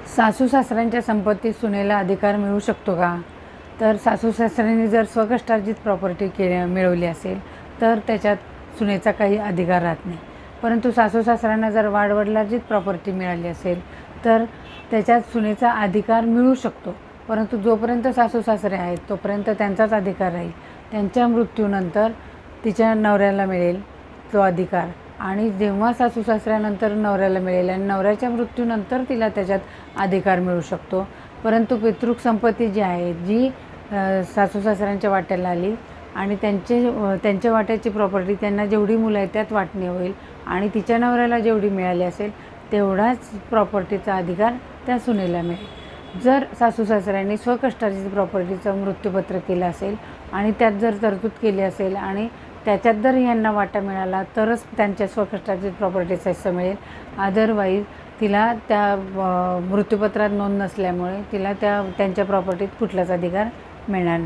सासू सासऱ्यांच्या संपत्तीत सुनेला अधिकार मिळू शकतो का? तर सासू सासऱ्यांनी जर स्वकष्टार्जित प्रॉपर्टी मिळवली असेल तर त्याच्यात सुनेचा काही अधिकार राहत नाही. परंतु सासू सासऱ्यांना जर वाडवडिलार्जित प्रॉपर्टी मिळाली असेल तर त्याच्यात सुनेचा अधिकार मिळू शकतो. परंतु जोपर्यंत सासू सासरे आहेत तोपर्यंत त्यांचाच अधिकार राहील. त्यांच्या मृत्यूनंतर तिच्या नवऱ्याला मिळेल तो अधिकार, आणि जेव्हा सासू सासऱ्यानंतर नवऱ्याला मिळेल आणि नवऱ्याच्या मृत्यूनंतर तिला त्याच्यात अधिकार मिळू शकतो. परंतु पितृक संपत्ती जी आहे, जी सासू सासऱ्यांच्या वाट्याला आली आणि त्यांच्या वाट्याची प्रॉपर्टी, त्यांना जेवढी मुलं आहेत त्यात वाटणी होईल आणि तिच्या नवऱ्याला जेवढी मिळाली असेल तेवढाच प्रॉपर्टीचा अधिकार त्या सुनेला मिळेल. जर सासू सासऱ्यांनी स्वकष्टार्जित प्रॉपर्टीचं मृत्यूपत्र केलं असेल आणि त्यात जर तरतूद केली असेल आणि त्याच्यात जर यांना वाटा मिळाला तरच त्यांच्या स्वकष्टार्जित प्रॉपर्टीचा हिस्सा मिळेल. अदरवाईज तिला त्या मृत्यूपत्रात नोंद नसल्यामुळे तिला त्यांच्या प्रॉपर्टीत कुठलाच अधिकार मिळणार नाही.